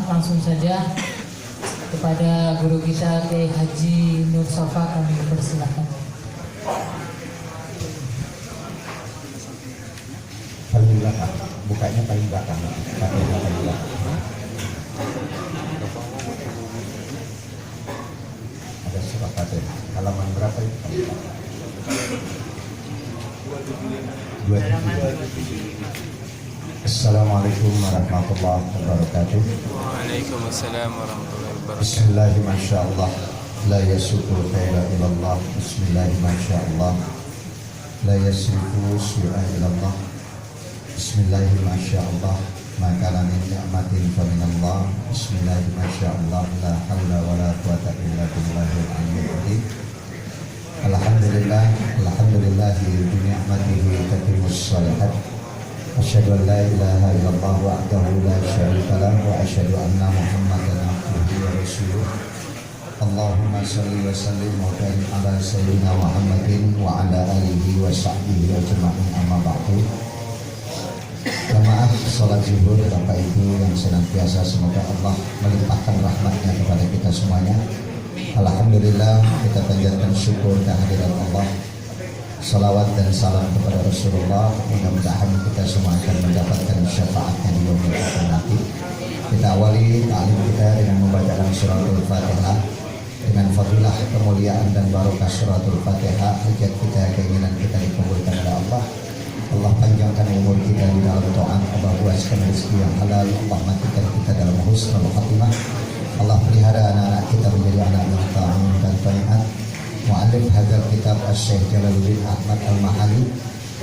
langsung saja kepada guru kita Kiai Haji Nur Safa, kami persilahkan. Paling belakang, bukanya paling belakang, paling belakang. Ada surat Fatihah, halaman berapa itu? 27. Assalamualaikum warahmatullahi wabarakatuh. Waalaikumsalam warahmatullahi wabarakatuh. Bismillahi masyaallah, la yasuqul khaira ilallah. Bismillahi masyaallah, la yasrifu su'a ilallah. Bismillahi masyaallah, ma kana min ni'matin fa minallah. Bismillahi masyaallah, la haula wala quwata illa billahil aliyyil azim. Alhamdulillah, alhamdulillahi bi ni'matihi tatimmus shalihat. Asyhadu an la ilaha illallah wahdahu la syarika lahu wa asyhadu anna Muhammadan abduhu wa rasuluh. Allahumma shalli wa sallim wa barik ala sayyidina Muhammadin wa ala alihi wa sahbihi ajma'in, amma ba'du. Jamaah salat zuhur, Bapak Ibu yang senantiasa semoga Allah melimpahkan rahmatnya kepada kita semuanya. Alhamdulillah, kita panjatkan syukur kehadirat Allah. Salawat dan salam kepada Rasulullah. Mudah-mudahan kita semua akan mendapatkan syafaatnya di yaumil akhir nanti. Kita awali ta'lim kita dengan membacakan suratul Fatihah. Dengan fadilah, kemuliaan dan barokah suratul Fatihah, hajat kita, keinginan kita dikabulkan oleh Allah. Allah panjangkan umur kita di dalam taat, Allah luaskan rezeki yang halal, Allah matikan kita dalam husnul khatimah. Allah pelihara anak-anak kita menjadi anak yang taat dan taat. Mu'allif hadal kitab Asy-Syaikh Jalaluddin Ahmad Al-Mahali,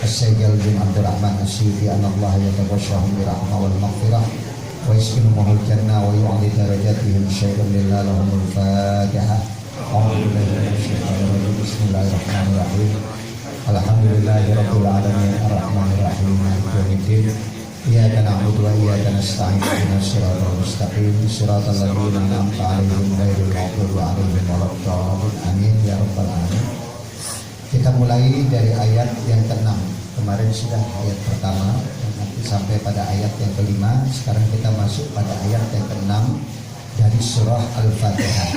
Asy-Syaikh Jalaluddin Abdul Rahman As-Suyuti, anallahu yatawasyahum birahmah wal maghfirah wa yaskinuhumul jannah wa yu'ali darajatihim syai'un lillah lahumul fatihah. A'udzu billahi minasyaitonir rajim. Bismillahirrahmanirrahim. Alhamdulillahi rabbil alamin arrahmanir rahim maliki yaumiddin. Iyyaka na'budu wa iyyaka nasta'in ihdinas siratal mustaqim siratal ladzina an'amta 'alaihim ghairil maghdubi 'alaihim waladdallin. Amin ya rabbal alamin. Kita mulai dari ayat yang ke-6. Kemarin sudah ayat pertama, nanti sampai pada ayat yang ke-5. Sekarang kita masuk pada ayat yang ke-6 dari surah Al-Fatihah.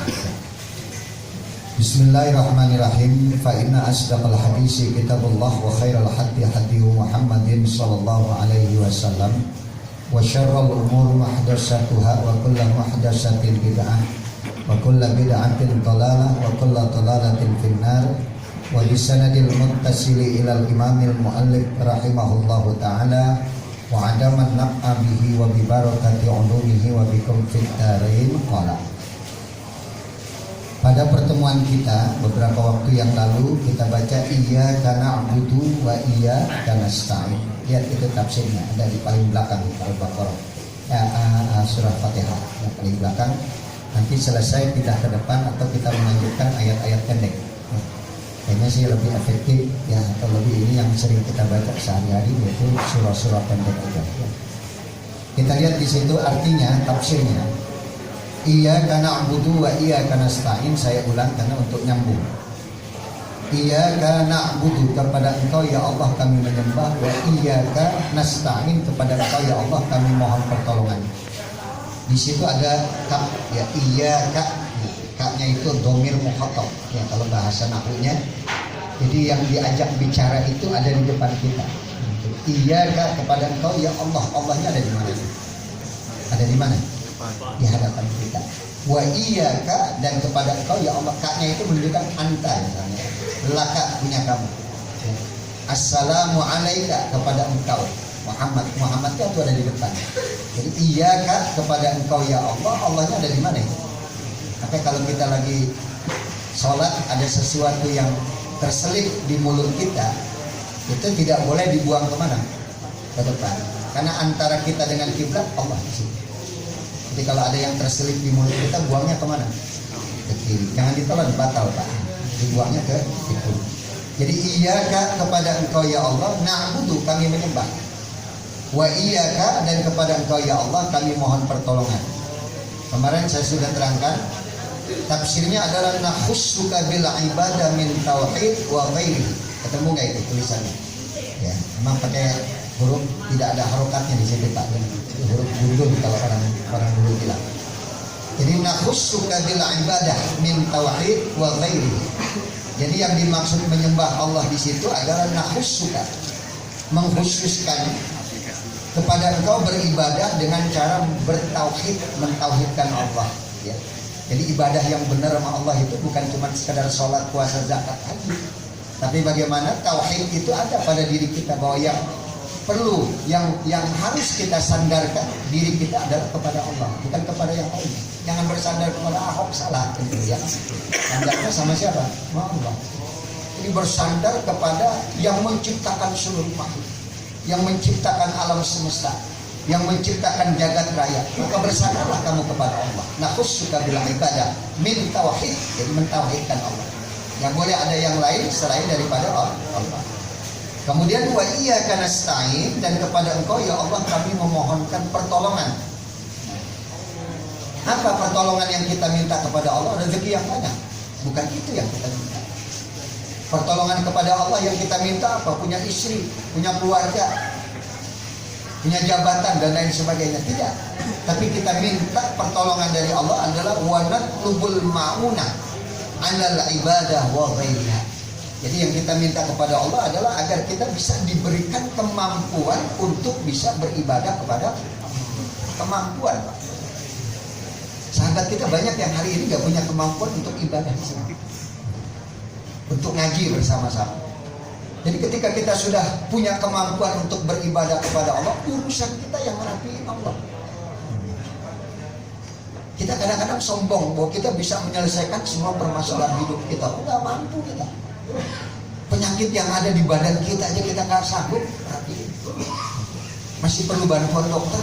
Bismillahirrahmanirrahim. Fa inna asdaqal hadisi kitabullah wa khairal hadi hadi Muhammadin sallallahu alaihi wasallam wa syarrul umuri muhdatsatuha wa kullu muhdatsatin bid'ah wa kullu bid'atin dhalalah wa kullu dhalalatin finnar. Wa bi sanadil muttasili ilal imamil muallif rahimahullahu taala wa adaman naf'a bihi wa bi barakati ulumihi wa bikum fit darain qala. Pada pertemuan kita beberapa waktu yang lalu kita baca iyyaka na'budu wa iyyaka nasta'in. Lihat itu tafsirnya ada di paling belakang Al-Baqarah. Surah Fatihah yang paling belakang. Nanti selesai pindah ke depan atau kita melanjutkan ayat-ayat pendek. Kayaknya sih lebih efektif ya, atau lebih ini yang sering kita baca sehari-hari, yaitu surah-surah pendek aja. Kita lihat di situ artinya, tafsirnya. Iyyaka na'budu wa iyyaka nasta'in. Saya ulang karena untuk nyambung. Iyyaka na'budu, kepada Engkau ya Allah kami menyembah, wa iyyaka nasta'in, kepada Engkau ya Allah kami mohon pertolongan. Di situ ada kaf ya, iyyaka. Kaknya itu dhamir mukhatab ya kalau bahasa nahwunya. Jadi yang diajak bicara itu ada di depan kita. Iyyaka, kepada Engkau ya Allah. Allahnya ada di mana? Ada di mana? Di hadapan kita. Wa iyyaka, dan kepada Engkau ya Allah. Kaknya itu menunjukkan anta misalnya. Laka, punya kamu. Assalamu alaika, kepada Engkau Muhammad. Muhammad itu ada di depan. Jadi iyyaka, kepada Engkau ya Allah. Allahnya ada di mana? Maka kalau kita lagi sholat ada sesuatu yang terselip di mulut kita, itu tidak boleh dibuang kemana? Ke depan. Karena antara kita dengan kiblat Allah di situ. Jadi kalau ada yang terselip di mulut kita, buangnya kemana? Ke kiri. Jangan ditelan, batal Pak. Dibuangnya ke situ. Jadi iyyaka, kepada Engkau ya Allah, na'budu, kami menyembah. Wa iyyaka, dan kepada Engkau ya Allah kami mohon pertolongan. Kemarin saya sudah terangkan. Tafsirnya adalah nakhussuka bil ibadah min tauhid wa ghairi. Ketemu nggak itu tulisannya? Ya, memang pakai huruf tidak ada harokatnya di sini Pak. Huruf gundul kalau orang dulu bilang. nakhussuka bil ibadah min tauhid wa ghairi. Jadi yang dimaksud menyembah Allah di situ adalah nakhussuka, mengkhususkan kepada engkau beribadah dengan cara bertauhid, mentauhidkan Allah, ya. Jadi ibadah yang benar sama Allah itu bukan cuma sekadar sholat, puasa, zakat, haji, tapi bagaimana tauhid itu ada pada diri kita, bahwa yang perlu, yang harus kita sandarkan diri kita adalah kepada Allah, bukan kepada yang lain. Jangan bersandar kepada Ahok, salah gitu ya. Sandarnya sama siapa? Sama Allah. Jadi bersandar kepada yang menciptakan seluruh makhluk, yang menciptakan alam semesta, yang menciptakan jagat raya. Maka bersandarlah kamu kepada Allah. Nakhussuka bil ibadah min tauhid, jadi mentauhidkan Allah. Yang boleh ada yang lain selain daripada Allah. Kemudian wa iyyaka nasta'in, dan kepada engkau ya Allah kami memohonkan pertolongan. Apa pertolongan yang kita minta kepada Allah? Rezeki yang banyak. Bukan itu yang kita minta. Pertolongan kepada Allah yang kita minta apa? Punya istri, punya keluarga, punya jabatan dan lain sebagainya. Tidak. Tapi kita minta pertolongan dari Allah adalah wa natlubul ma'unah 'alal ibadah wa ghairiha. Jadi yang kita minta kepada Allah adalah agar kita bisa diberikan kemampuan untuk bisa beribadah kepada kemampuan. Sahabat kita banyak yang hari ini gak punya kemampuan untuk ibadah di sini, untuk ngaji bersama-sama. Jadi ketika kita sudah punya kemampuan untuk beribadah kepada Allah, urusan kita yang merapiin Allah. Kita kadang-kadang sombong bahwa kita bisa menyelesaikan semua permasalahan hidup kita. Nggak mampu kita. Penyakit yang ada di badan kita aja kita nggak sanggup rapiin. Masih perlu bantuan dokter.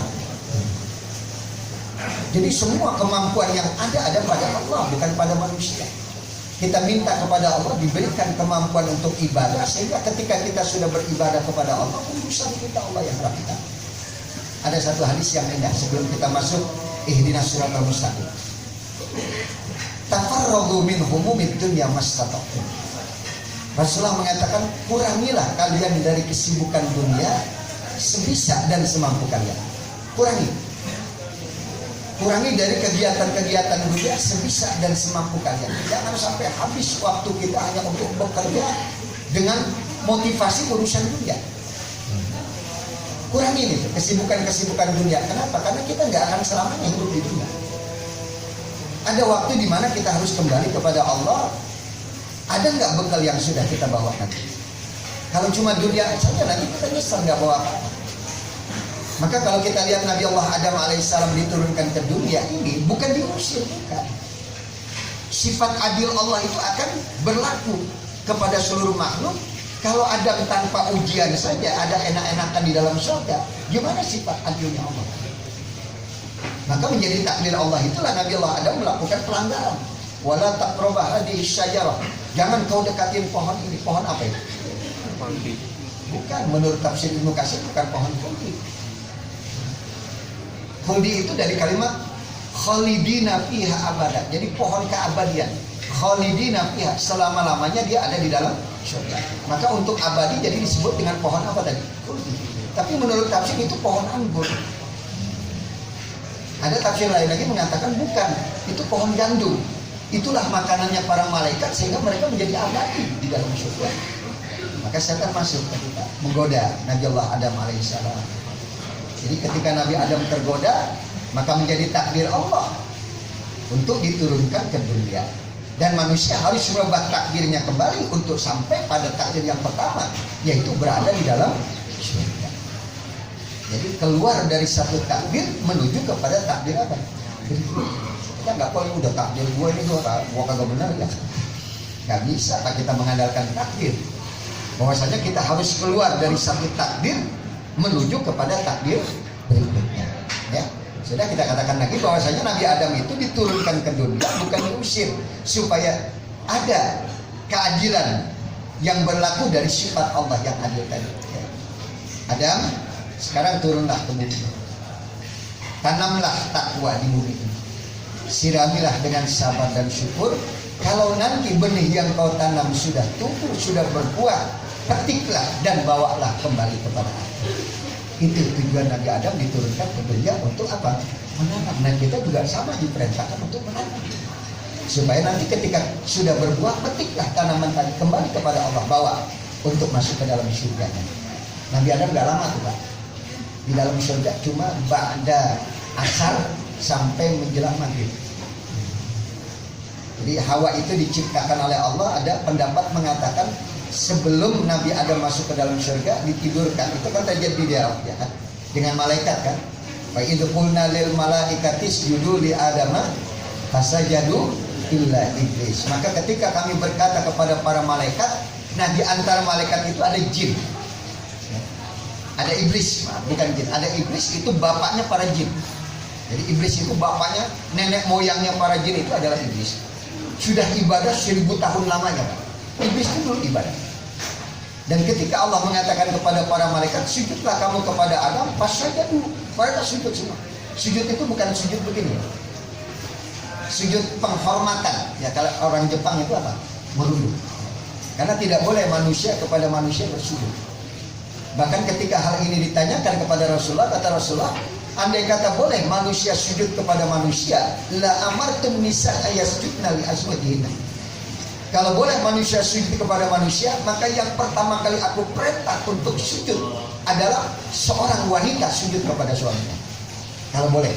Jadi semua kemampuan yang ada pada Allah, bukan pada manusia. Kita minta kepada Allah diberikan kemampuan untuk ibadah, sehingga ketika kita sudah beribadah kepada Allah, urusan kita Allah yang rapikan. Ada satu hadis yang indah sebelum kita masuk ihdinas siratal mustaqim. Tafarraghu min humumid dunya mastata'tum. Rasulullah mengatakan, kurangilah kalian dari kesibukan dunia sebisa dan semampu kalian. Kurangi dari kegiatan-kegiatan dunia sebisa dan semampu kalian. Jangan sampai habis waktu kita hanya untuk bekerja dengan motivasi urusan dunia. Kurangi itu kesibukan-kesibukan dunia. Kenapa? Karena kita nggak akan selamanya hidup di dunia. Ada waktu di mana kita harus kembali kepada Allah. Ada nggak bekal yang sudah kita bawakan? Kalau cuma dunia saja, nanti kita nyesel nggak bawa apa-apa. Maka kalau kita lihat Nabi Allah Adam alaihissalam diturunkan ke dunia ini, bukan diusir, bukan. Sifat adil Allah itu akan berlaku kepada seluruh makhluk. Kalau Adam tanpa ujian saja ada enak-enakan di dalam surga, gimana sifat adilnya Allah? Maka menjadi takdir Allah itulah Nabi Allah Adam melakukan pelanggaran. Wala taqrabah hadhihi syajarah. Jangan kau dekatin pohon ini. Pohon apa itu? Khuldi. Bukan, menurut tafsir Ibnu Katsir bukan pohon khuldi. Khuldi itu dari kalimat khalidina fiha abada. Jadi pohon keabadian. Khalidina fiha, selama-lamanya dia ada di dalam surga. Maka untuk abadi jadi disebut dengan pohon apa tadi? Khuldi. Tapi menurut tafsir itu pohon anggur. Ada tafsir lain lagi mengatakan bukan, itu pohon gandum. Itulah makanannya para malaikat sehingga mereka menjadi abadi di dalam surga. Maka setan masuk ketika menggoda Nabi Allah Adam alaihissalam. Jadi ketika Nabi Adam tergoda, maka menjadi takdir Allah untuk diturunkan ke dunia. Dan manusia harus merubah takdirnya kembali untuk sampai pada takdir yang pertama, yaitu berada di dalam surga. Jadi keluar dari satu takdir menuju kepada takdir apa? Kita nggak boleh udah takdir gue ini gue kagak benar ya. Nggak bisa kita mengandalkan takdir. Bahwasanya kita harus keluar dari satu takdir menuju kepada takdir berikutnya. Ya, sudah kita katakan lagi bahwasanya Nabi Adam itu diturunkan ke dunia bukan diusir, supaya ada keadilan yang berlaku dari sifat Allah yang adil tadi. Ya. Adam, sekarang turunlah ke bumi. Tanamlah takwa di bumi ini. Siramilah dengan sabar dan syukur. Kalau nanti benih yang kau tanam sudah tumbuh, sudah berbuah, petiklah dan bawalah kembali kepada aku. Itu tujuan Nabi Adam diturunkan ke dunia untuk apa? Menanam. Nah kita juga sama diperintahkan untuk menanam. Supaya nanti ketika sudah berbuah, petiklah tanaman tadi, kembali kepada Allah, bawa untuk masuk ke dalam surganya. Nabi Adam gak lama tuh Pak. Di dalam surga cuma ba'da asar sampai menjelang maghrib. Jadi Hawa itu diciptakan oleh Allah. Ada pendapat mengatakan sebelum Nabi Adam masuk ke dalam surga ditidurkan. Itu kan terjadi di dalam ya kan? Dengan malaikat kan. Wa idh qulna lil malaikati isjudu li adama fasajadu illa iblis. Maka ketika kami berkata kepada para malaikat, nah di antara malaikat itu ada jin. Ada iblis, bukan jin. Ada iblis, itu bapaknya para jin. Jadi iblis itu bapaknya, nenek moyangnya para jin itu adalah iblis. Sudah ibadah 1000 tahun lamanya Pak. Iblis itu dulu ibadah. Dan ketika Allah mengatakan kepada para malaikat, sujudlah kamu kepada Adam, pas saja dulu. Mereka sujud semua. Sujud itu bukan sujud begini. Sujud penghormatan. Ya kalau orang Jepang itu apa? Merunduk. Karena tidak boleh manusia kepada manusia bersujud. Bahkan ketika hal ini ditanyakan kepada Rasulullah, kata Rasulullah, andai kata boleh manusia sujud kepada manusia, la amartum nisa ayasjudna li azwajihinna. Kalau boleh manusia sujud kepada manusia, maka yang pertama kali aku perintah untuk sujud adalah seorang wanita sujud kepada suaminya. Kalau boleh.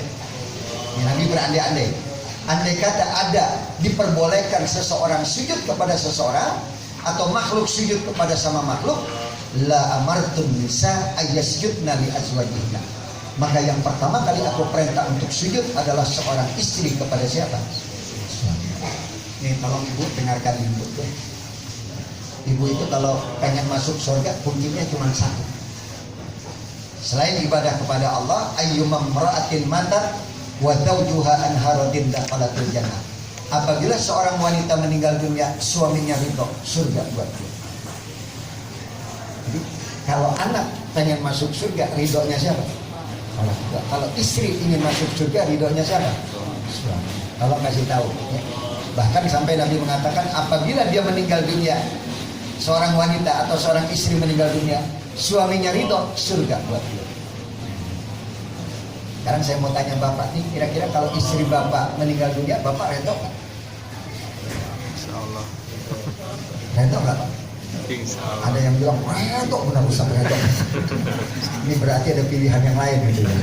Ya, Nabi berandai-andai. Andai kata ada diperbolehkan seseorang sujud kepada seseorang atau makhluk sujud kepada sama makhluk, la amartun nisa ayyasjudna li azwajihinna. Maka yang pertama kali aku perintah untuk sujud adalah seorang istri kepada siapa? Nih tolong ibu dengarkan ibu tuh. Ibu itu kalau pengen masuk surga kuncinya cuma satu. Selain ibadah kepada Allah, ayyumam ra'atin matat wa zawjuha anharadin dakhalatul jannah. Apabila seorang wanita meninggal dunia, suaminya ridho, surga buat dia. Jadi kalau anak pengen masuk surga, ridhonya siapa? Kalau istri ingin masuk surga, ridhonya siapa? Suami. Kalau kasih tahu. Ya. Bahkan sampai Nabi mengatakan apabila dia meninggal dunia, seorang wanita atau seorang istri meninggal dunia, suaminya ridho, surga buat dia. Sekarang saya mau tanya Bapak nih, kira-kira kalau istri Bapak meninggal dunia, Bapak ridho nggak? Insyaallah. Ridho nggak Pak? Insyaallah. Ada yang bilang, ridho benar Ustaz ridho. Ini berarti ada pilihan yang lain gitu ya.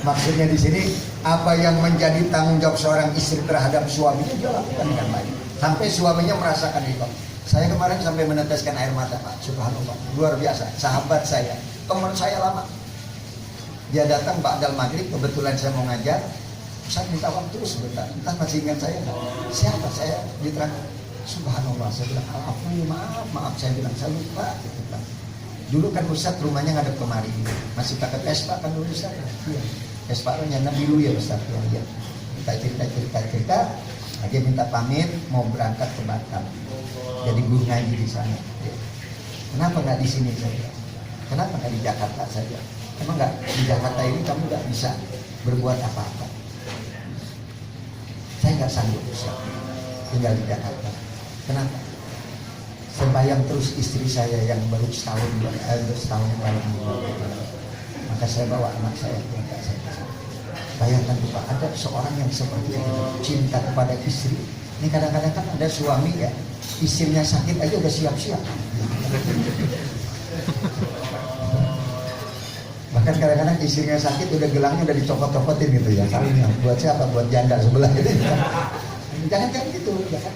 Maksudnya di sini apa yang menjadi tanggung jawab seorang istri terhadap suaminya dia lakukan dengan baik. Sampai suaminya merasakan itu. Saya kemarin sampai meneteskan air mata Pak. Subhanallah, luar biasa. Sahabat saya, teman saya lama. Dia datang ba'dal maghrib, kebetulan saya mau ngajar. Saya minta waktu sebentar. Entah masih ingat saya enggak? Siapa saya diterangkan. Subhanallah, saya bilang maaf, saya bilang saya lupa. Dulu kan Ustaz rumahnya ngadep kemari, masih pakai Vespa kan dulu Ustaz. Iya. Vespa-nya Nabi dulu ya Ustaz. Ya. Kita cerita, dia minta pamit mau berangkat ke Batam. Jadi guru ngaji di sana. Ya. Kenapa nggak di sini saja? Kenapa nggak di Jakarta saja? Emang nggak di Jakarta ini kamu nggak bisa berbuat apa-apa? Saya nggak sanggup Ustaz tinggal di Jakarta. Kenapa? Sembayang terus istri saya yang baru setahun yang lalu. Maka saya bawa anak saya ke saya. Bayangkan tuh Pak, ada seorang yang seperti itu, cinta kepada istri. Ini kadang-kadang kan ada suami ya, istrinya sakit aja udah siap-siap. Bahkan kadang-kadang istrinya sakit udah gelangnya udah dicopot-copotin gitu ya. Kalinya buat siapa? Buat janda sebelah gitu. Jangan kan gitu, ya kan?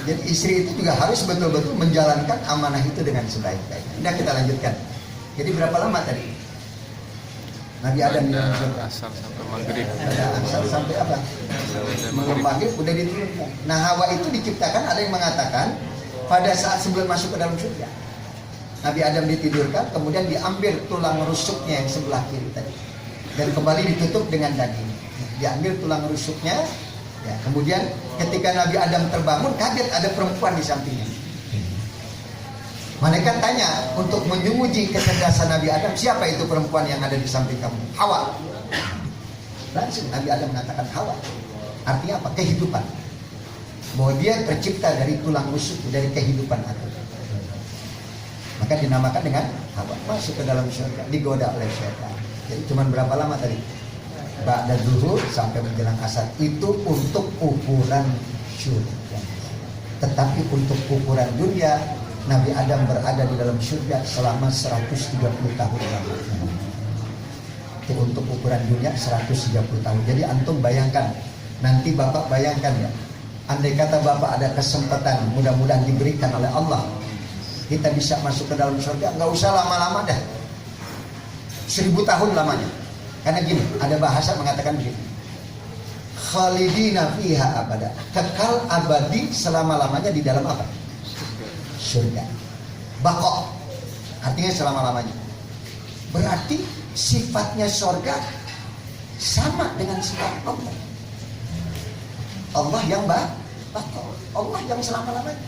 Jadi istri itu juga harus betul-betul menjalankan amanah itu dengan sebaik-baiknya. Nah kita lanjutkan. Jadi berapa lama tadi? Nabi Adam di dalam surga. Asar sampai maghrib. Ada asar sampai apa? Maghrib udah diturunkan. Nah Hawa itu diciptakan, ada yang mengatakan pada saat sebelum masuk ke dalam surga. Nabi Adam ditidurkan, kemudian diambil tulang rusuknya yang sebelah kiri tadi, dan kembali ditutup dengan daging. Diambil tulang rusuknya. Ya, kemudian ketika Nabi Adam terbangun, kaget ada perempuan di sampingnya. Malaikat tanya untuk menguji kecerdasan Nabi Adam, siapa itu perempuan yang ada di samping kamu? Hawa. Langsung Nabi Adam mengatakan Hawa. Artinya apa? Kehidupan. Bahwa dia tercipta dari tulang rusuk, dari kehidupan aku. Maka maka dinamakan dengan apa? Masuk ke dalam surga, digoda oleh syaitan. Jadi cuma berapa lama tadi? Ba'da zuhur sampai menjelang asar. Itu untuk ukuran surga. Tetapi untuk ukuran dunia, Nabi Adam berada di dalam surga selama 130 tahun lamanya. Itu untuk ukuran dunia 130 tahun. Jadi antum bayangkan, nanti Bapak bayangkan ya, andai kata Bapak ada kesempatan, mudah-mudahan diberikan oleh Allah, kita bisa masuk ke dalam surga, nggak usah lama-lama dah, 1000 tahun lamanya. Karena gini, ada bahasa mengatakan begini, khalidina fiha abada, kekal abadi selama-lamanya di dalam apa? Surga. Bako artinya selama-lamanya. Berarti sifatnya surga sama dengan sifat Allah. Allah yang bako, Allah yang selama-lamanya.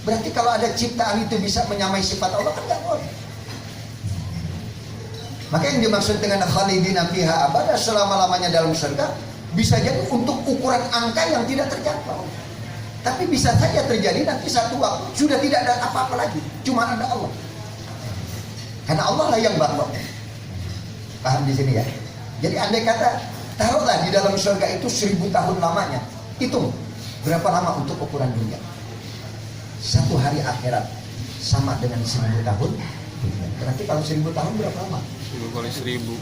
Berarti kalau ada ciptaan itu bisa menyamai sifat Allah, kan nggak boleh. Maka yang dimaksud dengan khalidina fiha abada, selama-lamanya dalam surga, bisa jadi untuk ukuran angka yang tidak terjangkau. Tapi bisa saja terjadi nanti satu waktu sudah tidak ada apa-apa lagi, cuma ada Allah. Karena Allah lah yang bako. Paham di sini ya? Jadi andai kata taruhlah di dalam surga itu 1000 tahun lamanya, hitung berapa lama untuk ukuran dunia. Satu hari akhirat sama dengan 1000 tahun. Berarti kalau 1000 tahun berapa lama? 1000 kali 1000.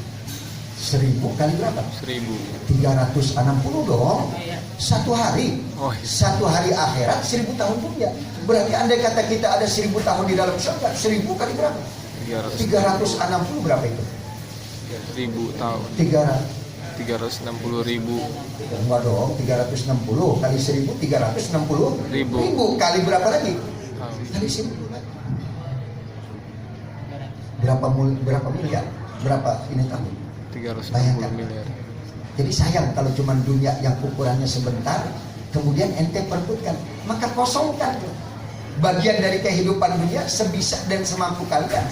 1000 kali berapa? 1000. 360 dong. Satu hari. Oh, iya. Satu hari akhirat 1000 tahun dunia. Berarti andai kata kita ada 1000 tahun di dalam surga, 1000 kali berapa? 360 berapa itu? 1000 tahun. 360.000. Enggak dong, 360 kali 1000, 360 ribu. Kali berapa lagi? Kali 1000. Berapa miliar? Berapa ini tahun? 360 miliar. Jadi sayang kalau cuma dunia yang ukurannya sebentar, kemudian ente perbutkan, maka kosongkan bagian dari kehidupan dunia sebisa dan semampu kalian.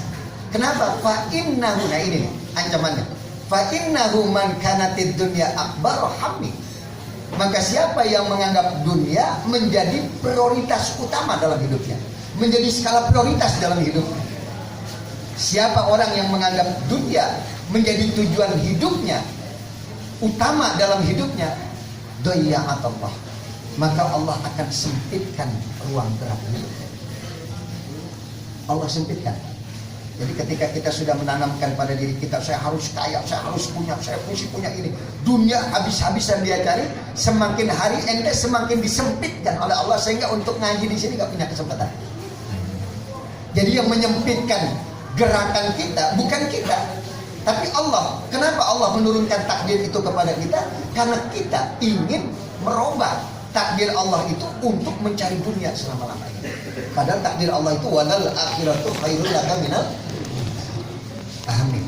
Kenapa? Fa innahu, nah ini nih, ancamannya. Fa innahu man kanatid dunya akbar hammi. Maka siapa yang menganggap dunia menjadi prioritas utama dalam hidupnya, menjadi skala prioritas dalam hidupnya. Siapa orang yang menganggap dunia menjadi tujuan hidupnya, utama dalam hidupnya, doya'atullah, maka Allah akan sempitkan ruang geraknya. Allah sempitkan. Jadi ketika kita sudah menanamkan pada diri kita, saya harus kaya, saya harus punya, saya mesti punya ini, dunia habis-habisan dia cari, semakin hari ente semakin disempitkan oleh Allah, sehingga untuk ngaji di sini gak punya kesempatan. Jadi yang menyempitkan gerakan kita bukan kita, tapi Allah. Kenapa Allah menurunkan takdir itu kepada kita? Karena kita ingin merubah takdir Allah itu untuk mencari dunia selama-lamanya. Padahal takdir Allah itu walal akhiratu khairul laka minal. Paham nih?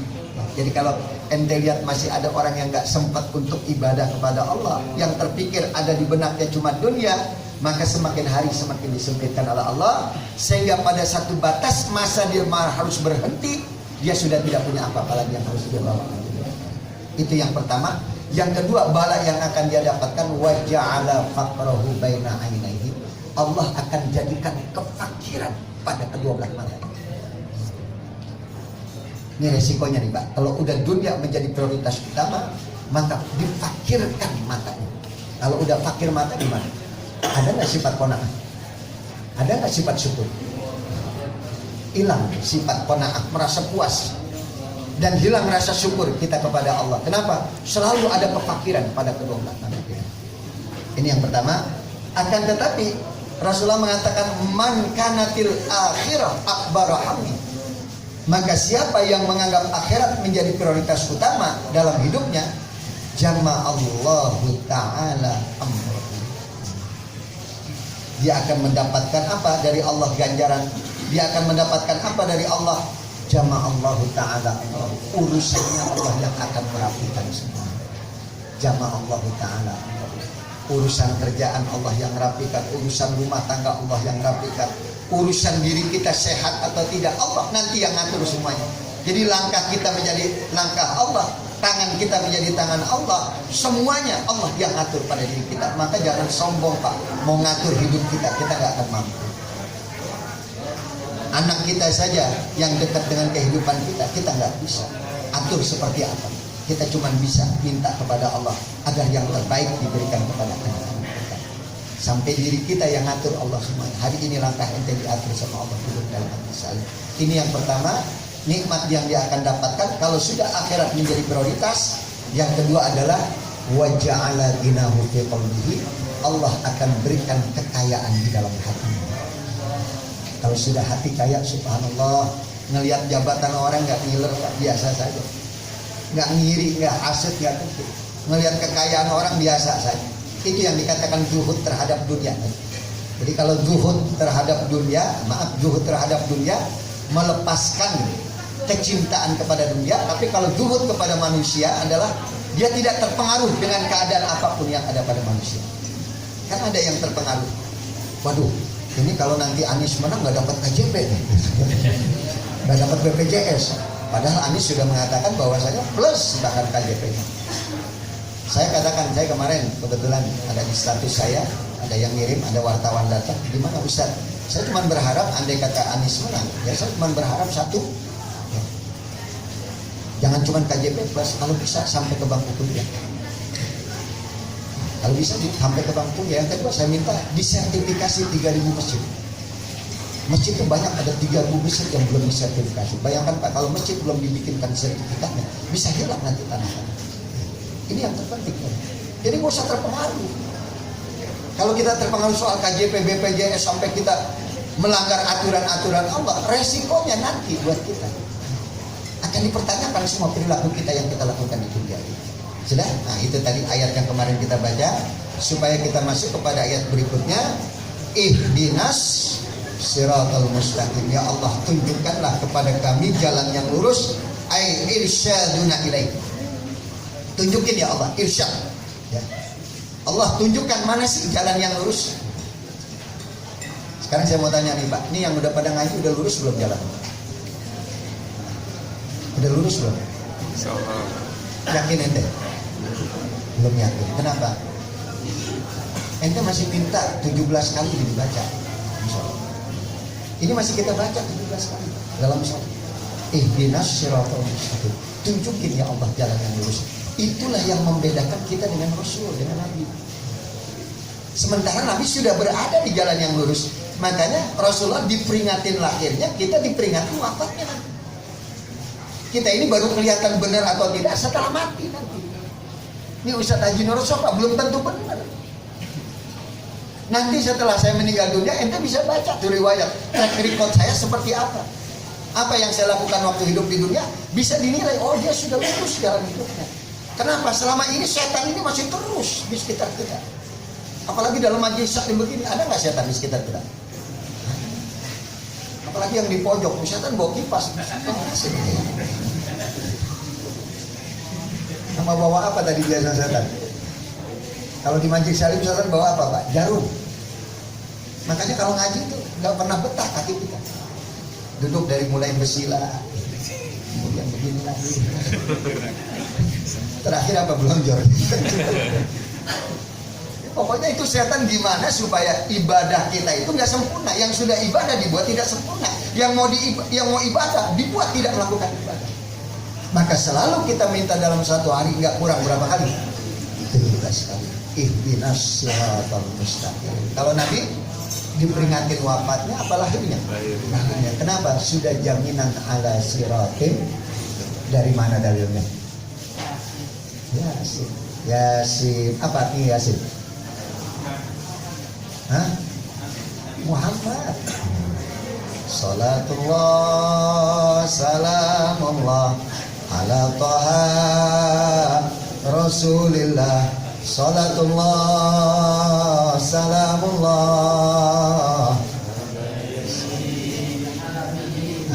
Jadi kalau ente lihat masih ada orang yang gak sempat untuk ibadah kepada Allah, yang terpikir ada di benaknya cuma dunia, maka semakin hari semakin disempitkan oleh Allah, sehingga pada satu batas masa dia harus berhenti, dia sudah tidak punya apa-apa lagi yang harus dia bawa. Itu yang pertama. Yang kedua, bala yang akan dia dapatkan, wa ja'ala faqrahu baina ainaihi. Allah akan jadikan kefakiran pada kedua belah mata. Ini resikonya nih Pak. Kalau udah dunia menjadi prioritas utama, maka difakirkan matanya. Kalau udah fakir mata gimana? Ada nggak sifat qanaah? Ada nggak sifat syukur? Hilang sifat qanaah, merasa puas, dan hilang rasa syukur kita kepada Allah. Kenapa? Selalu ada kefakiran pada kedua belah mata kita. Ini yang pertama. Akan tetapi Rasulullah mengatakan, man kanatil akhirah akbar hammi. Maka siapa yang menganggap akhirat menjadi prioritas utama dalam hidupnya, jama'allahu ta'ala amruh. Dia akan mendapatkan apa dari Allah ganjaran? Dia akan mendapatkan apa dari Allah? Jama'allahu ta'ala amruh. Urusannya Allah yang akan merapikan semua. Jama'allahu ta'ala amruh. Urusan kerjaan Allah yang rapikan, urusan rumah tangga Allah yang rapikan, urusan diri kita sehat atau tidak Allah nanti yang ngatur semuanya. Jadi langkah kita menjadi langkah Allah, tangan kita menjadi tangan Allah, semuanya Allah yang ngatur pada diri kita. Maka jangan sombong Pak, mau ngatur hidup kita, kita gak akan mampu. Anak kita saja yang dekat dengan kehidupan kita nggak bisa atur seperti apa. Kita cuma bisa minta kepada Allah agar yang terbaik diberikan kepada anak-anak kita. Sampai diri kita yang ngatur Allah semuanya. Hari ini langkah ente diatur sama Allah duduk dalam hati saling. Ini yang pertama, nikmat yang dia akan dapatkan kalau sudah akhirat menjadi prioritas. Yang kedua adalah wa ja'ala ghinahu fi qalbihi. Allah akan berikan kekayaan di dalam hatinya. Kalau sudah hati kaya, subhanallah, ngelihat jabatan orang nggak ngiler, biasa saja, nggak ngiri, nggak hasad, nggak kecil. Ngelihat kekayaan orang biasa saja. Itu yang dikatakan zuhud terhadap dunia. Jadi kalau zuhud terhadap dunia, zuhud terhadap dunia melepaskan kecintaan kepada dunia. Tapi kalau zuhud kepada manusia adalah dia tidak terpengaruh dengan keadaan apapun yang ada pada manusia. Kan ada yang terpengaruh. Waduh, ini kalau nanti Anies menang nggak dapat KJP nih, nggak dapat BPJS. Padahal Anies sudah mengatakan bahwasanya plus bahkan KJP-nya. Saya katakan, saya kemarin kebetulan ada di status saya, ada yang ngirim, ada wartawan datang, gimana Ustaz? Saya cuma berharap andai kata Anies menang, ya saya cuma berharap satu, ya. Jangan cuma KJP plus, kalau bisa sampai ke bangku kuliah. Kalau bisa sampai ke bangku kuliah. Yang kedua saya minta disertifikasi 3.000 masjid. Masjid itu banyak, ada 3.000 masjid yang belum disertifikasi. Bayangkan Pak, kalau masjid belum dibikinkan sertifikatnya, bisa hilang nanti tanah-tanah. Ini yang terpenting. Jadi nggak usah terpengaruh. Kalau kita terpengaruh soal KJP, BPJS sampai kita melanggar aturan-aturan Allah, resikonya nanti buat kita akan dipertanyakan semua perilaku kita yang kita lakukan di dunia ini. Sudah? Nah itu tadi ayat yang kemarin kita baca. Supaya kita masuk kepada ayat berikutnya, ihdinas siratal mustaqim. Ya Allah, tunjukkanlah kepada kami jalan yang lurus. Ai irsyaduna ilaik. Tunjukin ya Allah, irsyad. Ya. Allah tunjukkan mana sih jalan yang lurus. Sekarang saya mau tanya nih Pak, ini yang udah pada ngaji udah lurus belum jalan? Udah lurus belum? Yakin ente? Belum yakin. Kenapa? Ente masih minta 17 kali dibaca. Ini masih kita baca 17 kali dalam sholat. Ihdinas siratal mustaqim. Tunjukin ya Allah jalan yang lurus. Itulah yang membedakan kita dengan Rasul, dengan Nabi. Sementara Nabi sudah berada di jalan yang lurus. Makanya Rasulullah diperingatin lahirnya, kita diperingatin wafatnya. Kita ini baru kelihatan benar atau tidak setelah mati nanti. Ini Ustadz Haji Nur Sofa belum tentu benar. Nanti setelah saya meninggal dunia, ente bisa baca tuh riwayat track record saya seperti apa. Apa yang saya lakukan waktu hidup di dunia bisa dinilai. Oh, dia sudah lurus jalan hidupnya. Kenapa? Selama ini setan ini masih terus di sekitar kita. Apalagi dalam majelis taklim begini, ada nggak setan di sekitar kita? Apalagi yang di pojok, setan bawa kipas. Nama bawa apa tadi biasa setan? Kalau di majelis taklim setan bawa apa Pak? Jarum. Makanya kalau ngaji itu nggak pernah betah kaki kita. Duduk dari mulai bersila, kemudian begini lagi. Terakhir apa belonjor. Pokoknya itu setan gimana supaya ibadah kita itu nggak sempurna. Yang sudah ibadah dibuat tidak sempurna. Yang mau ibadah dibuat tidak melakukan ibadah. Maka selalu kita minta dalam satu hari nggak kurang berapa kali? 17 kali. Ihdinas siratal mustaqim. Kalau Nabi diperingatin wafatnya apa lahirnya? Lahirnya. Kenapa? Sudah jaminan ala siratim. Dari mana dalilnya? Yasin. Yasin. Apa artinya Yasin? Hah? Muhammad. Salatullah salamullah ala taha Rasulillah. Salatullah salamullah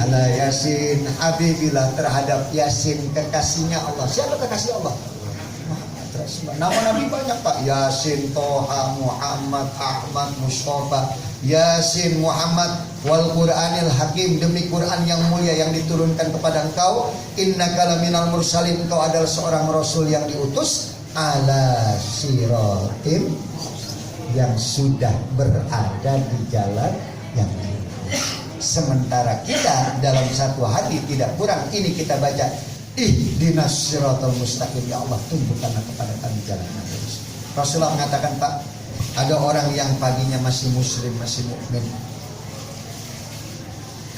ala Yasin Habibillah, terhadap Yasin kekasihnya Allah. Siapa kekasih Allah? Nama Nabi banyak Pak. Yasin, Toha, Muhammad, Ahmad, Mustafa, Yasin, Muhammad, wal Qur'anil Hakim, demi Quran yang mulia yang diturunkan kepada engkau. Innaka laminal mursalin, engkau adalah seorang rasul yang diutus ala siratim, yang sudah berada di jalan yang lurus. Sementara kita dalam satu hati tidak kurang ini kita baca, ihdinas siratal mustaqim, ya Allah tunjukkanlah kepada kami jalan yang lurus. Rasulullah mengatakan, Pak, ada orang yang paginya masih muslim, masih mukmin,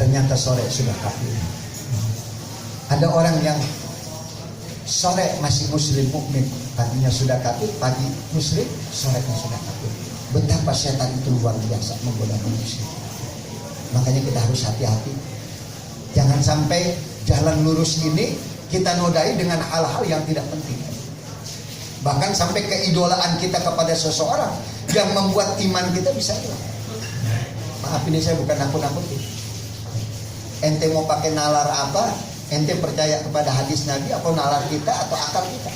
ternyata sore sudah kafir. Ada orang yang sore masih muslim mukmin, paginya sudah kafir, pagi muslim, sorenya sudah kafir. Betapa setan itu luar biasa menggoda manusia. Makanya kita harus hati-hati. Jangan sampai jalan lurus ini kita nodai dengan hal-hal yang tidak penting. Bahkan sampai keidolaan kita kepada seseorang yang membuat iman kita bisa hilang. Maaf, ini saya bukan nakut-nakutin. Ente mau pakai nalar apa? Ente percaya kepada hadis Nabi atau nalar kita atau akal kita?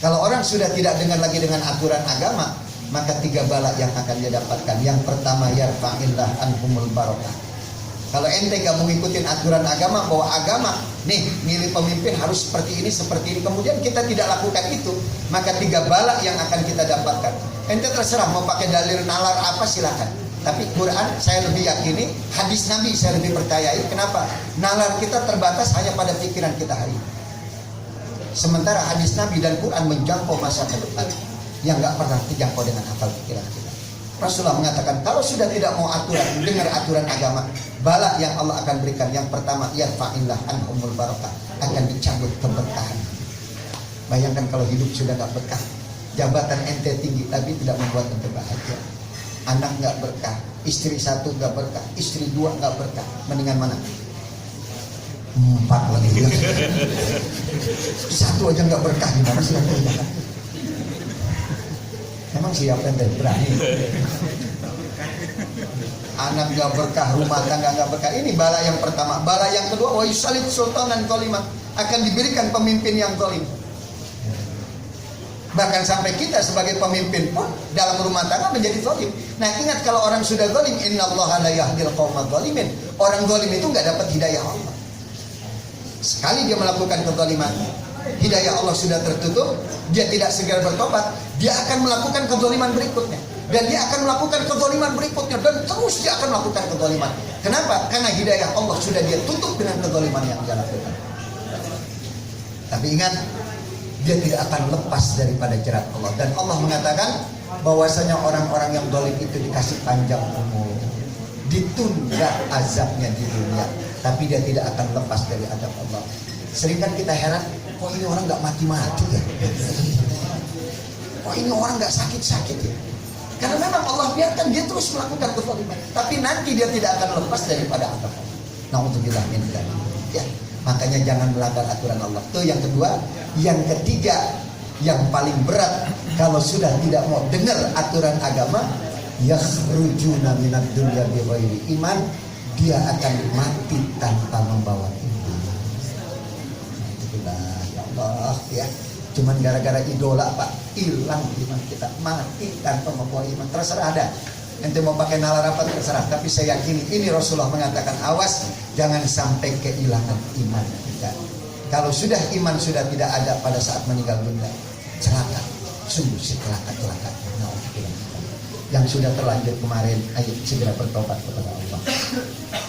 Kalau orang sudah tidak dengar lagi dengan aturan agama, maka 3 bala yang akan dia dapatkan. Yang pertama, yarfa'illah anhumul barokah. Kalau ente gak mau ngikutin aturan agama, bahwa agama nih milih pemimpin harus seperti ini, kemudian kita tidak lakukan itu, maka 3 bala yang akan kita dapatkan. Ente terserah mau pakai dalil nalar apa, silakan. Tapi Quran saya lebih yakini, hadis Nabi saya lebih percayai. Kenapa? Nalar kita terbatas hanya pada pikiran kita hari ini. Sementara hadis Nabi dan Quran menjangkau masa ke depan yang gak pernah terjangkau dengan akal pikiran kita. Rasulullah mengatakan, kalau sudah tidak mau aturan, dengar aturan agama, bala yang Allah akan berikan, yang pertama, yarfa'illah anhumul barokah, akan dicabut keberkahan. Bayangkan kalau hidup sudah gak berkah, jabatan ente tinggi tapi tidak membuat ente bahagia, anak gak berkah, istri 1 gak berkah, istri 2 gak berkah, mendingan mana? 4 lagi. 1 aja gak berkah, gimana sih ente? Emang siapa yang berani? Anak gak berkah, rumah tangga gak berkah. Ini bala yang pertama. Bala yang kedua, wa yusallit sultanan zalimah, akan diberikan pemimpin yang zalim. Bahkan sampai kita sebagai pemimpin pun dalam rumah tangga menjadi zalim. Nah, ingat kalau orang sudah zalim, innallaha la yahdil qaumadz zalimin. Orang zalim itu gak dapat hidayah Allah. Sekali dia melakukan kezaliman, hidayah Allah sudah tertutup, dia tidak segera bertobat, dia akan melakukan kezaliman berikutnya, dan dia akan melakukan kezaliman berikutnya, dan terus dia akan melakukan kezaliman. Kenapa? Karena hidayah Allah sudah dia tutup dengan kezaliman yang dia lakukan. Tapi ingat, dia tidak akan lepas daripada jerat Allah. Dan Allah mengatakan bahwasanya orang-orang yang zalim itu dikasih panjang umur, ditunda azabnya di dunia, tapi dia tidak akan lepas dari azab Allah. Sering kan kita heran, kok ini orang gak mati-mati ya? Kok ini orang gak sakit-sakit ya? Karena memang Allah biarkan dia terus melakukan kezaliman, tapi nanti dia tidak akan lepas daripada azab Allah. Na'udzubillah min dzalik. Ya, makanya jangan melanggar aturan Allah. Itu yang kedua. Yang ketiga, yang paling berat, kalau sudah tidak mau dengar aturan agama, yakhrujuna minad dunya bighairi iman, dia akan mati tanpa membawa iman. Ya Allah, ya. Cuman gara-gara idola, Pak, hilang iman kita, mati tanpa membawa iman. Terserah ada. Ente mau pakai nalar apa terserah, tapi saya yakini ini Rasulullah mengatakan, awas jangan sampai kehilangan iman kita. Kalau sudah iman sudah tidak ada pada saat meninggal dunia, celaka, sungguh celaka. Yang sudah terlanjur kemarin, ayo segera bertobat kepada Allah.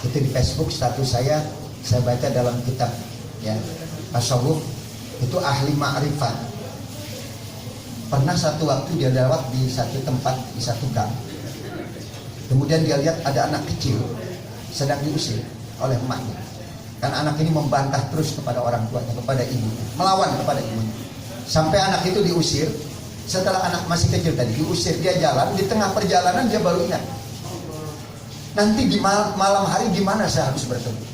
Itu di Facebook status saya baca dalam kitab ya tasawuf, itu ahli ma'rifat. Pernah satu waktu dia lewat di satu tempat, di satu gang. Kemudian dia lihat ada anak kecil sedang diusir oleh emaknya. Karena anak ini membantah terus kepada orang tuanya, kepada ibunya, melawan kepada ibunya. Sampai anak itu diusir. Setelah anak masih kecil tadi diusir, dia jalan, di tengah perjalanan dia baru ingat, nanti di malam hari di mana saya harus berteduh,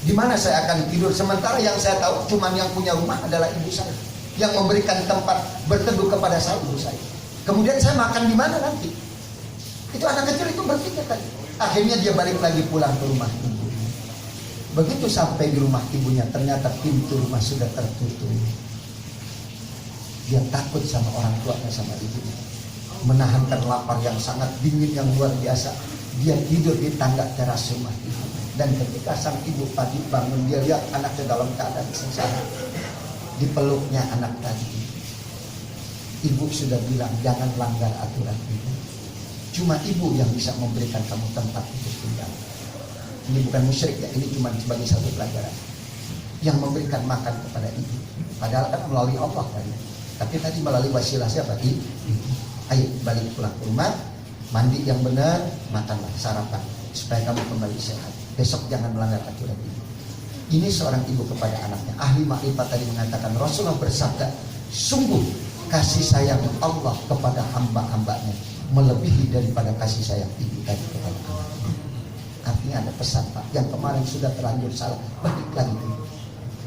di mana saya akan tidur. Sementara yang saya tahu cuma yang punya rumah adalah ibu saya, yang memberikan tempat berteduh kepada saya, ibu saya. Kemudian saya makan di mana nanti? Itu anak kecil itu berpikir tadi. Akhirnya dia balik lagi pulang ke rumah ibu. Begitu sampai di rumah ibunya, ternyata pintu rumah sudah tertutup. Dia takut sama orang tuanya, sama ibunya. Menahankan lapar yang sangat dingin yang luar biasa. Dia tidur di tangga teras rumah ibu. Dan ketika sang ibu pagi bangun, dia lihat anaknya dalam keadaan sengsara. Dipeluknya anak tadi. Ibu sudah bilang, jangan langgar aturan ibu. Cuma ibu yang bisa memberikan kamu tempat untuk tinggal. Ini bukan musyrik ya, ini cuma sebagai satu pelajaran. Yang memberikan makan kepada ibu, padahal kan melalui Allah tadi. Tapi tadi melalui wasilah siapa? Ibu. Ayo balik pulang ke rumah, mandi yang benar, makanlah, sarapan, supaya kamu kembali sehat. Besok jangan melanggar aturan ibu. Ini seorang ibu kepada anaknya. Ahli makrifat tadi mengatakan, Rasulullah bersabda, sungguh kasih sayang Allah kepada hamba-hambanya melebihi daripada kasih sayang ibu tadi kepada anaknya. Artinya ada pesan, Pak, yang kemarin sudah terlanjur salah, balik lagi,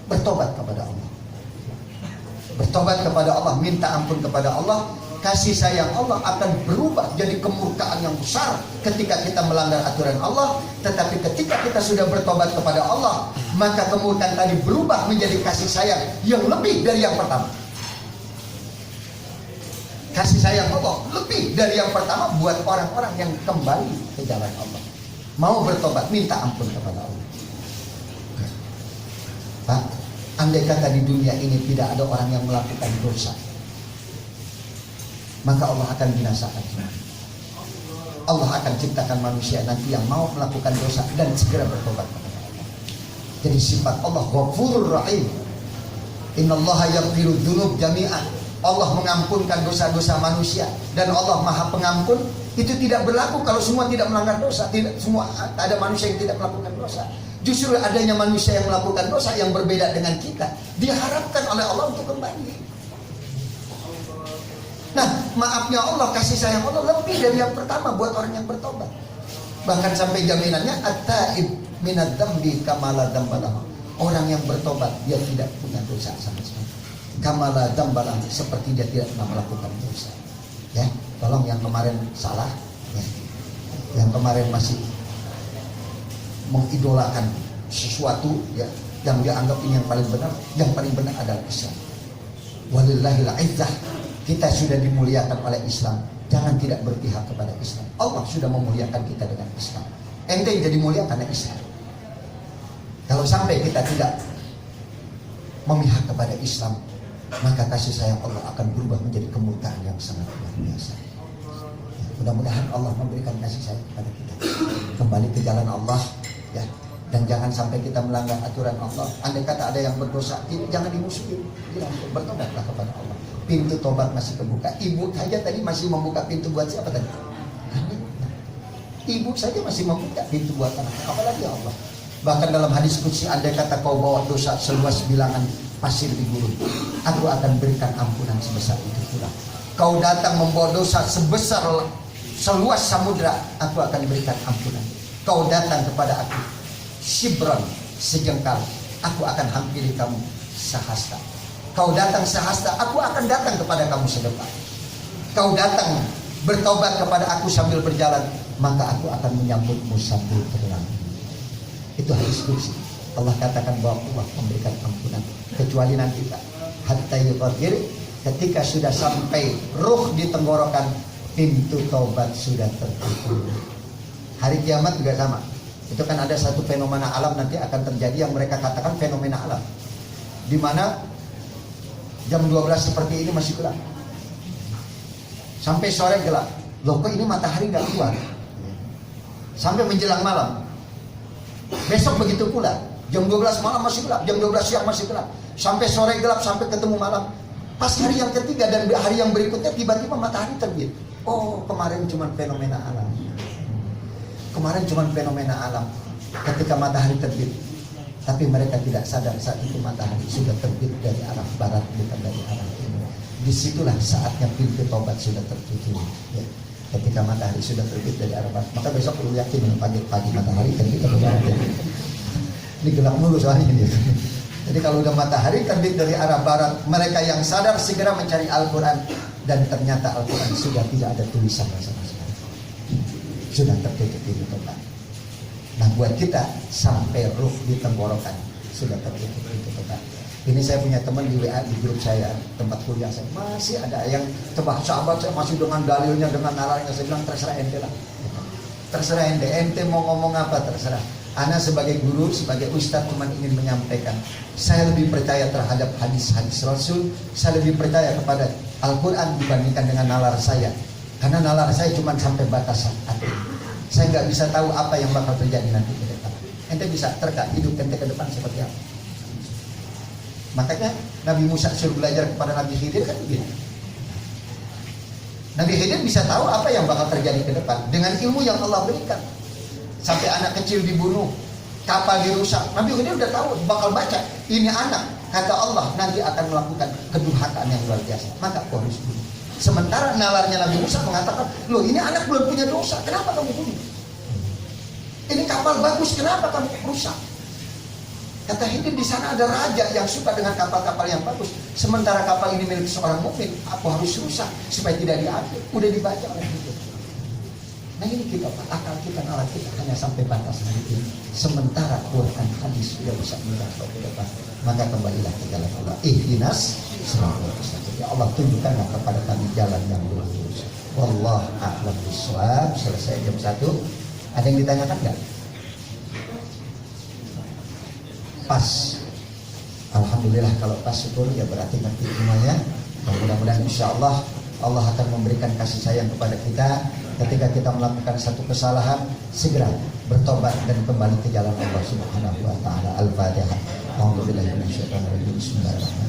bertobat kepada Allah. Bertobat kepada Allah, minta ampun kepada Allah. Kasih sayang Allah akan berubah jadi kemurkaan yang besar ketika kita melanggar aturan Allah. Tetapi ketika kita sudah bertobat kepada Allah, maka kemurkaan tadi berubah menjadi kasih sayang yang lebih dari yang pertama. Kasih sayang Allah lebih dari yang pertama buat orang-orang yang kembali ke jalan Allah, mau bertobat, minta ampun kepada Allah. Pak, andai kata di dunia ini tidak ada orang yang melakukan dosa, maka Allah akan binasakan. Allah akan ciptakan manusia nanti yang mau melakukan dosa dan segera bertobat kepada Allah. Jadi sifat Allah Ghafurur Rahim. Innallaha yaghfiru dzunub jami'an. Allah mengampunkan dosa-dosa manusia dan Allah Maha Pengampun. Itu tidak berlaku kalau semua tidak melanggar dosa. Tidak semua, ada manusia yang tidak melakukan dosa. Justru adanya manusia yang melakukan dosa yang berbeda dengan kita diharapkan oleh Allah untuk kembali. Nah, maafnya Allah, kasih sayang Allah lebih dari yang pertama buat orang yang bertobat. Bahkan sampai jaminannya at-taib minadz dzambi kama la dzamba lahu. Orang yang bertobat dia tidak punya dosa sama sekali. Kama la dzamba lahu, seperti dia tidak pernah melakukan dosa. Ya, tolong yang kemarin salah, ya. Yang kemarin masih mengidolakan sesuatu, ya, yang dia anggap ini yang paling benar. Yang paling benar adalah Islam. Walillahil izzah. Kita sudah dimuliakan oleh Islam. Jangan tidak berpihak kepada Islam. Allah sudah memuliakan kita dengan Islam. Ente jadi mulia karena Islam. Kalau sampai kita tidak memihak kepada Islam, maka kasih sayang Allah akan berubah menjadi kemurkaan yang sangat luar biasa. Ya, mudah-mudahan Allah memberikan kasih sayang kepada kita. Kembali ke jalan Allah, ya. Dan jangan sampai kita melanggar aturan Allah. Andai kata ada yang berdosa, jangan dimusuhin. Bertobatlah kepada Allah. Pintu tobat masih terbuka. Ibu saja tadi masih membuka pintu buat siapa tadi? Ibu saja masih membuka pintu buat anak. Apalagi Allah. Bahkan dalam hadis qudsi, andai kata kau bawa dosa seluas bilangan pasir di gurun, aku akan berikan ampunan sebesar itu pula. Kau datang membawa dosa sebesar seluas samudra, aku akan berikan ampunan. Kau datang kepada aku shibron, sejengkal, aku akan hampiri kamu sehasta. Kau datang sehasta, aku akan datang kepada kamu sedepak. Kau datang bertobat kepada aku sambil berjalan, maka aku akan menyambutmu sambil berlalu. Itu hadis qudsi. Allah katakan bahwa Allah memberikan ampunan, kecuali nanti Pak, hatta yuqadir, ketika sudah sampai ruh di tenggorokan, pintu taubat sudah tertutup. Hari kiamat juga sama. Itu kan ada satu fenomena alam nanti akan terjadi yang mereka katakan fenomena alam, di mana jam 12 seperti ini masih gelap, sampai sore gelap. Loh, kok ini matahari nggak keluar? Sampai menjelang malam. Besok begitu pula, jam 12 malam masih gelap, jam 12 siang masih gelap, sampai sore gelap, sampai ketemu malam. Pas hari yang ketiga dan hari yang berikutnya tiba-tiba matahari terbit. Oh, kemarin cuma fenomena alam. Kemarin cuma fenomena alam ketika matahari terbit. Tapi mereka tidak sadar saat itu matahari sudah terbit dari arah barat, bukan dari arah timur. Disitulah saatnya pintu tobat sudah tertutup, ya. Ketika matahari sudah terbit dari arah barat, maka besok perlu yakin pagi matahari terbit dari arah barat. Ini gelap mulu soalnya dia. Jadi kalau udah matahari terbit dari arah barat, mereka yang sadar segera mencari Al-Quran, dan ternyata Al-Quran sudah tidak ada tulisan sama sekali. Sudah tertutup pintu tobat. Nah, buat kita sampai ruh di tenggorokan sudah tertutup pintu tobat. Ini saya punya teman di WA, di grup saya, tempat kuliah saya, masih ada yang tebak sahabat saya masih dengan dalilnya, dengan nalarnya. Saya bilang terserah ente lah. Terserah ente mau ngomong apa terserah. Ana sebagai guru, sebagai ustadz cuma ingin menyampaikan, saya lebih percaya terhadap hadis-hadis Rasul, saya lebih percaya kepada Al-Quran dibandingkan dengan nalar saya. Karena nalar saya cuma sampai batas hati. Saya nggak bisa tahu apa yang bakal terjadi nanti ke depan. ente bisa terka hidup ente ke depan seperti apa. Makanya Nabi Musa suruh belajar kepada Nabi Khidir kan begitu. Nabi Khidir bisa tahu apa yang bakal terjadi ke depan dengan ilmu yang Allah berikan. Sampai anak kecil dibunuh, kapal dirusak, Nabi Khidir udah tahu, bakal baca ini anak, kata Allah nanti akan melakukan kedurhakaan yang luar biasa, maka kau harus bunuh. Sementara nalarnya Nabi Musa mengatakan, loh ini anak belum punya dosa, kenapa kamu bunuh? Ini kapal bagus, kenapa kamu rusak? Kata Khidir, di sana ada raja yang suka dengan kapal-kapal yang bagus. Sementara kapal ini milik seorang mukmin, aku harus rusak supaya tidak diambil. Udah dibaca oleh Khidir. Nah ini kita, akal kita, nalar kita hanya sampai batas ini. Sementara Quran hadis sudah bisa menjangkau ke depan, maka kembalilah ke jalan Allah. Ihdinas siratal mustaqim. Ya Allah, tunjukkanlah kepada kami jalan yang lurus. Wallahu a'lam bishawab. Selesai jam 1. Ada yang ditanyakan nggak? Pas. Alhamdulillah kalau pas syukur ya berarti ngerti semuanya. Dan mudah-mudahan insya Allah Allah akan memberikan kasih sayang kepada kita ketika kita melakukan satu kesalahan, segera bertobat dan kembali ke jalan Allah Subhanahu wa taala. Al-Fatihah. Alhamdulillah. Bismillahirrahmanirrahim.